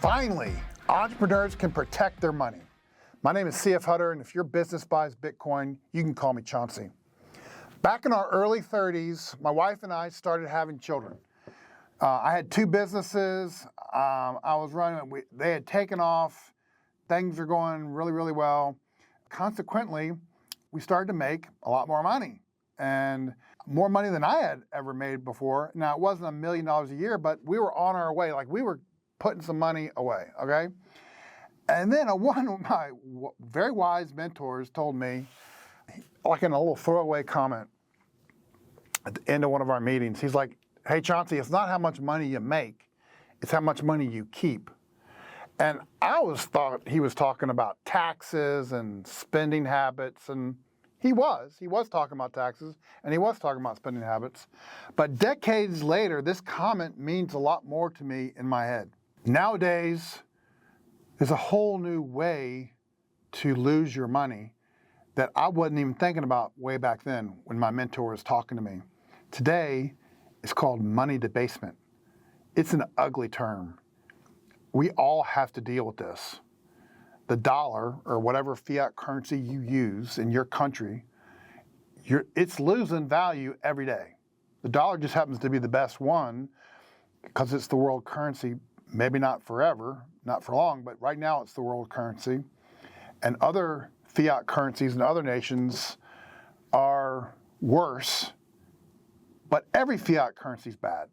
Finally, entrepreneurs can protect their money. My name is CF Hutter, and if your business buys Bitcoin, you can call me Chauncey. Back in our early 30s, my wife and I started having children. I had two businesses. I was running, they had taken off. Things are going really, really well. Consequently, we started to make a lot more money, and more money than I had ever made before. Now, it wasn't $1 million a year, but we were on our way. Like, we were putting some money away, okay? And then one of my very wise mentors told me, like in a little throwaway comment at the end of one of our meetings, he's like, hey, Chauncey, it's not how much money you make, it's how much money you keep. And I always thought he was talking about taxes and spending habits, and he was talking about taxes, and he was talking about spending habits. But decades later, this comment means a lot more to me in my head. Nowadays, there's a whole new way to lose your money that I wasn't even thinking about way back then when my mentor was talking to me. Today, it's called money debasement. It's an ugly term. We all have to deal with this. The dollar, or whatever fiat currency you use in your country, it's losing value every day. The dollar just happens to be the best one because it's the world currency. Maybe not forever, not for long, but right now it's the world currency. And other fiat currencies in other nations are worse, but every fiat currency is bad.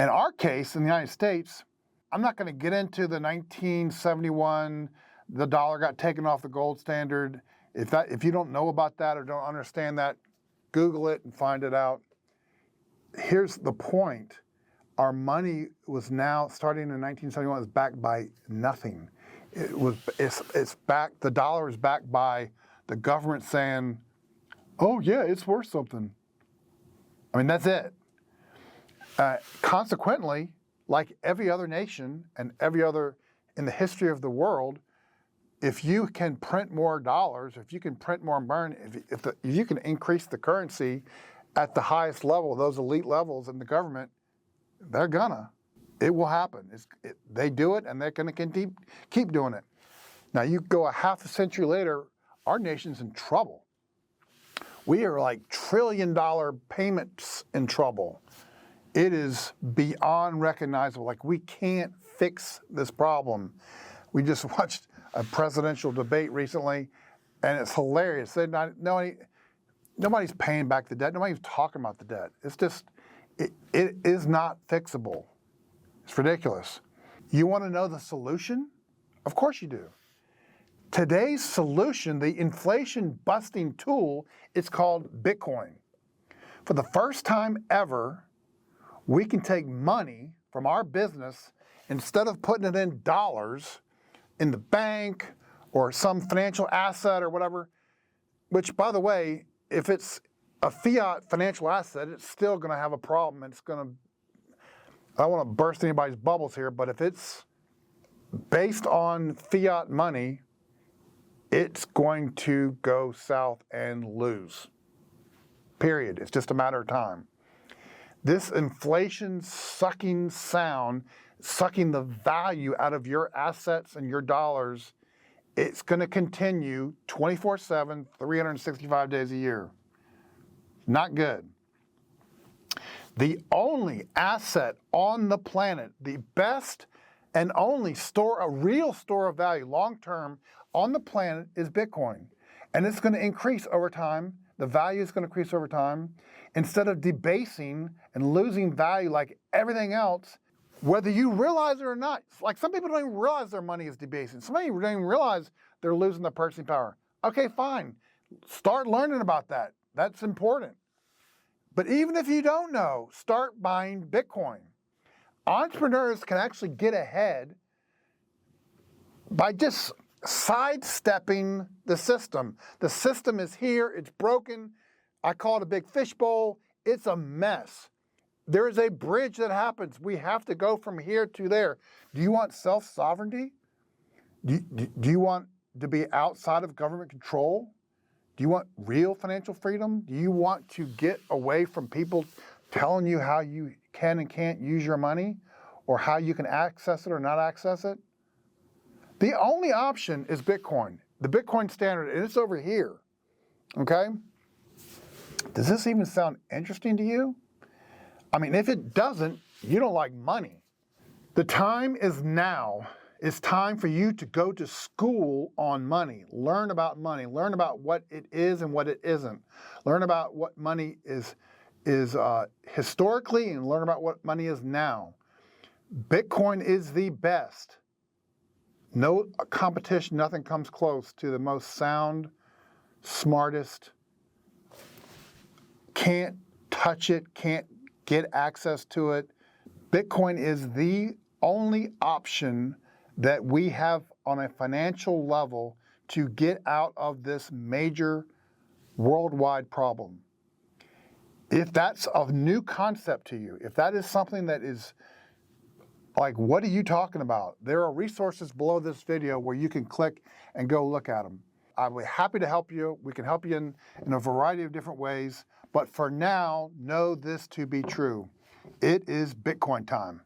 In our case, in the United States, I'm not going to get into the 1971, the dollar got taken off the gold standard. If you don't know about that or don't understand that, Google it and find it out. Here's the point. Our money was now, starting in 1971, is backed by nothing. It's backed, the dollar is backed by the government saying, oh yeah, it's worth something. I mean, that's it. Consequently, like every other nation and every other in the history of the world, if you can print more dollars, if you can print more money, if you can increase the currency at the highest level, those elite levels in the government, they're gonna. It will happen. They do it, and they're gonna keep doing it. Now, you go a half a century later, our nation's in trouble. We are like trillion-dollar payments in trouble. It is beyond recognizable. Like, we can't fix this problem. We just watched a presidential debate recently, and it's hilarious. Nobody's paying back the debt. Nobody's talking about the debt. It's just, it is not fixable. It's ridiculous. You want to know the solution? Of course you do. Today's solution, the inflation-busting tool, is called Bitcoin. For the first time ever, we can take money from our business, instead of putting it in dollars in the bank or some financial asset or whatever, which, by the way, if it's a fiat financial asset, it's still going to have a problem. It's going to, I don't want to burst anybody's bubbles here, but if it's based on fiat money, it's going to go south and lose. Period. It's just a matter of time. This inflation-sucking sound, sucking the value out of your assets and your dollars, it's going to continue 24/7, 365 days a year. Not good. The only asset on the planet, the best and only store, a real store of value long-term on the planet, is Bitcoin. And it's going to increase over time. The value is going to increase over time. Instead of debasing and losing value like everything else, whether you realize it or not, like some people don't even realize their money is debasing. Some people don't even realize they're losing their purchasing power. Okay, fine. Start learning about that. That's important. But even if you don't know, start buying Bitcoin. Entrepreneurs can actually get ahead by just sidestepping the system. The system is here, it's broken. I call it a big fishbowl. It's a mess. There is a bridge that happens. We have to go from here to there. Do you want self-sovereignty? Do you want to be outside of government control? Do you want real financial freedom? Do you want to get away from people telling you how you can and can't use your money? or how you can access it or not access it, the only option is Bitcoin. The Bitcoin standard, and it's over here, okay? Does this even sound interesting to you? I mean, if it doesn't, you don't like money. The time is now. It's time for you to go to school on money, learn about what it is and what it isn't, learn about what money is historically, and learn about what money is now. Bitcoin is the best. No competition, nothing comes close to the most sound, smartest, can't touch it, can't get access to it. Bitcoin is the only option that we have on a financial level to get out of this major worldwide problem. If that's a new concept to you, if that is something that is like, what are you talking about? There are resources below this video where you can click and go look at them. I'll be happy to help you. We can help you in a variety of different ways. But for now, know this to be true. It is Bitcoin time.